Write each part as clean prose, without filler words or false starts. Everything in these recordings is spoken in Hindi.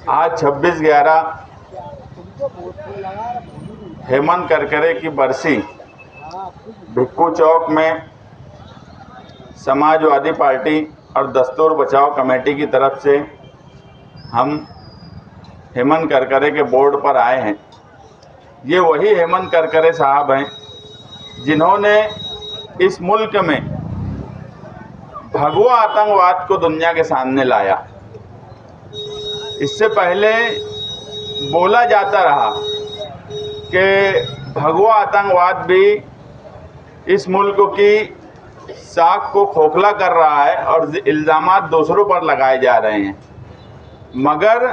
आज 26/11 हेमंत करकरे की बरसी भिक्खू चौक में समाजवादी पार्टी और दस्तूर बचाओ कमेटी की तरफ से हम हेमंत करकरे के बोर्ड पर आए हैं। ये वही हेमंत करकरे साहब हैं जिन्होंने इस मुल्क में भगवा आतंकवाद को दुनिया के सामने लाया। इससे पहले बोला जाता रहा कि भगवा आतंकवाद भी इस मुल्क की साख को खोखला कर रहा है और इल्ज़ामात दूसरों पर लगाए जा रहे हैं, मगर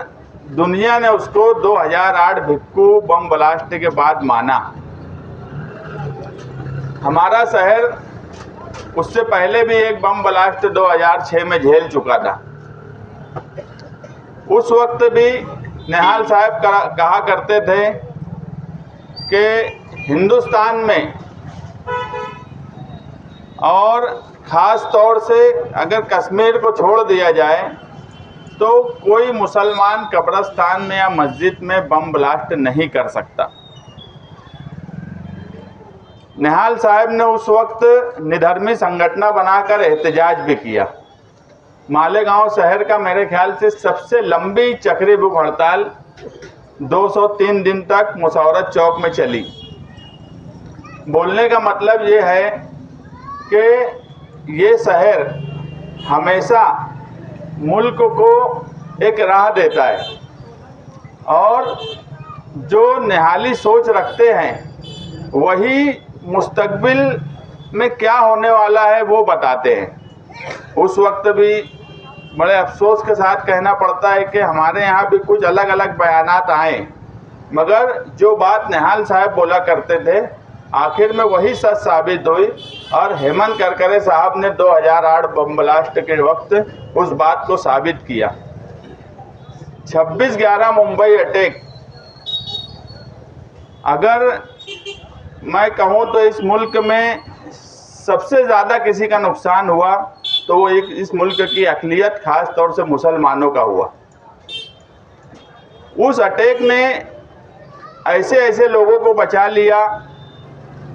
दुनिया ने उसको 2008 भिक्खू बम ब्लास्ट के बाद माना। हमारा शहर उससे पहले भी एक बम ब्लास्ट 2006 में झेल चुका था। उस वक्त भी निहाल साहब कहा करते थे कि हिंदुस्तान में और ख़ास तौर से अगर कश्मीर को छोड़ दिया जाए तो कोई मुसलमान कब्रिस्तान में या मस्जिद में बम ब्लास्ट नहीं कर सकता। निहाल साहब ने उस वक्त निधर्मी संगठन बनाकर एहतजाज भी किया। मालेगांव शहर का मेरे ख्याल से सबसे लंबी चक्री भूख हड़ताल 203 दिन तक मुशर्रफ चौक में चली। बोलने का मतलब ये है कि ये शहर हमेशा मुल्क को एक राह देता है और जो निहाली सोच रखते हैं वही मुस्तकबिल में क्या होने वाला है वो बताते हैं। उस वक्त भी बड़े अफसोस के साथ कहना पड़ता है कि हमारे यहाँ भी कुछ अलग अलग बयानात आए, मगर जो बात निहाल साहब बोला करते थे आखिर में वही सच साबित हुई और हेमंत करकरे साहब ने 2008 बम ब्लास्ट के वक्त उस बात को साबित किया। 26/11 मुंबई अटैक, अगर मैं कहूँ तो इस मुल्क में सबसे ज़्यादा किसी का नुकसान हुआ तो वो इस मुल्क की अक़लियत ख़ास तौर से मुसलमानों का हुआ। उस अटैक ने ऐसे ऐसे लोगों को बचा लिया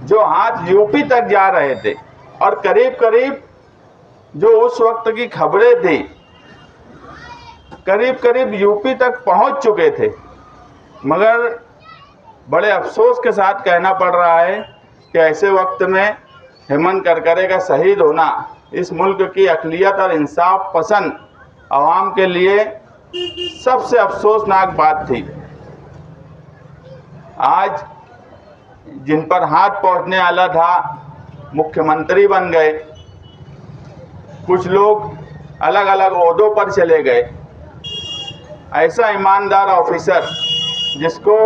जो हाथ यूपी तक जा रहे थे और करीब करीब जो उस वक्त की खबरें थी करीब करीब यूपी तक पहुंच चुके थे। मगर बड़े अफसोस के साथ कहना पड़ रहा है कि ऐसे वक्त में हेमंत करकरे का शहीद होना इस मुल्क की अक़लियत और इंसाफ पसंद आवाम के लिए सबसे अफसोसनाक बात थी। आज जिन पर हाथ पहुंचने वाला था मुख्यमंत्री बन गए, कुछ लोग अलग अलग ओहदों पर चले गए। ऐसा ईमानदार ऑफिसर जिसको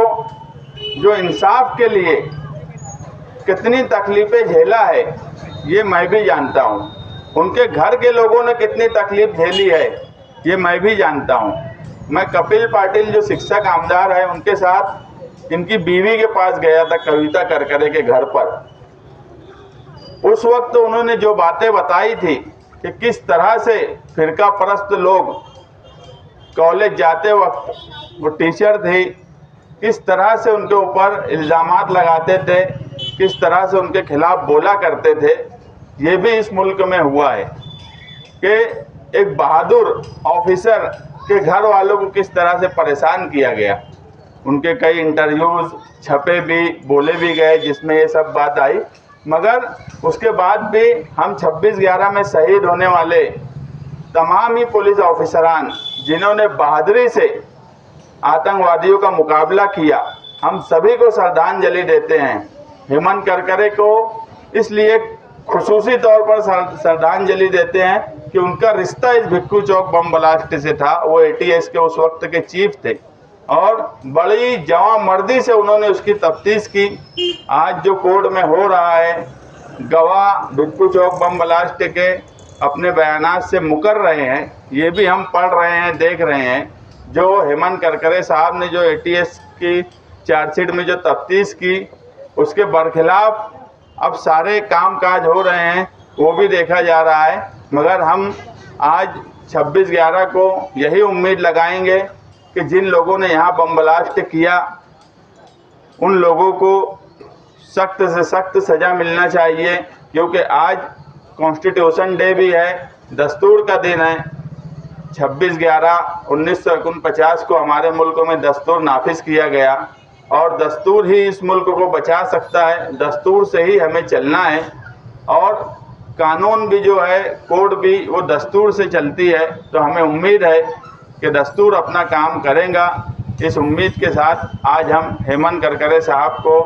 जो इंसाफ के लिए कितनी तकलीफ़ें झेला है ये मैं भी जानता हूँ, उनके घर के लोगों ने कितनी तकलीफ़ झेली है ये मैं भी जानता हूँ। मैं कपिल पाटिल जो शिक्षक आमदार है उनके साथ इनकी बीवी के पास गया था कविता करकरे के घर पर। उस वक्त उन्होंने जो बातें बताई थी कि किस तरह से फिरका परस्त लोग कॉलेज जाते वक्त, वो टीचर थी, किस तरह से उनके ऊपर इल्ज़ामात लगाते थे, किस तरह से उनके खिलाफ बोला करते थे। ये भी इस मुल्क में हुआ है कि एक बहादुर ऑफिसर के घर वालों को किस तरह से परेशान किया गया। उनके कई इंटरव्यूज़ छपे भी, बोले भी गए जिसमें ये सब बात आई। मगर उसके बाद भी हम 26/11 में शहीद होने वाले तमाम ही पुलिस ऑफिसरान जिन्होंने बहादुरी से आतंकवादियों का मुकाबला किया, हम सभी को श्रद्धांजलि देते हैं। हेमंत करकरे को इसलिए खुसूसी तौर पर श्रद्धांजलि देते हैं कि उनका रिश्ता इस भिक्खू चौक बम ब्लास्ट से था। वो ATS के उस वक्त के चीफ थे और बड़ी जवांमर्दी से उन्होंने उसकी तफ्तीश की। आज जो कोर्ट में हो रहा है, गवाह भिक्खू चौक बम ब्लास्ट के अपने बयानात से मुकर रहे हैं, ये भी हम पढ़ रहे हैं, देख रहे हैं। जो हेमंत करकरे साहब ने जो ATS की चार्जशीट में जो तफ्तीश की उसके बरखिलाफ अब सारे कामकाज हो रहे हैं, वो भी देखा जा रहा है। मगर हम आज 26/11 को यही उम्मीद लगाएंगे कि जिन लोगों ने यहाँ बम ब्लास्ट किया उन लोगों को सख्त से सख्त सज़ा मिलना चाहिए, क्योंकि आज कॉन्स्टिट्यूशन डे भी है, दस्तूर का दिन है। 26/11/1949 को हमारे मुल्क में दस्तूर नाफिज किया गया और दस्तूर ही इस मुल्क को बचा सकता है, दस्तूर से ही हमें चलना है। और कानून भी जो है, कोड भी, वो दस्तूर से चलती है। तो हमें उम्मीद है कि दस्तूर अपना काम करेगा। इस उम्मीद के साथ आज हम हेमंत करकरे साहब को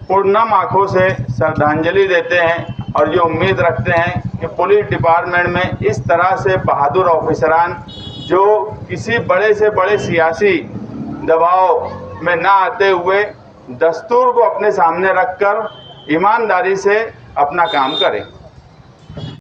पूर्णम आँखों से श्रद्धांजलि देते हैं और ये उम्मीद रखते हैं कि पुलिस डिपार्टमेंट में इस तरह से बहादुर ऑफिसरान जो किसी बड़े से बड़े सियासी दबाव में ना आते हुए दस्तूर को अपने सामने रखकर ईमानदारी से अपना काम करें।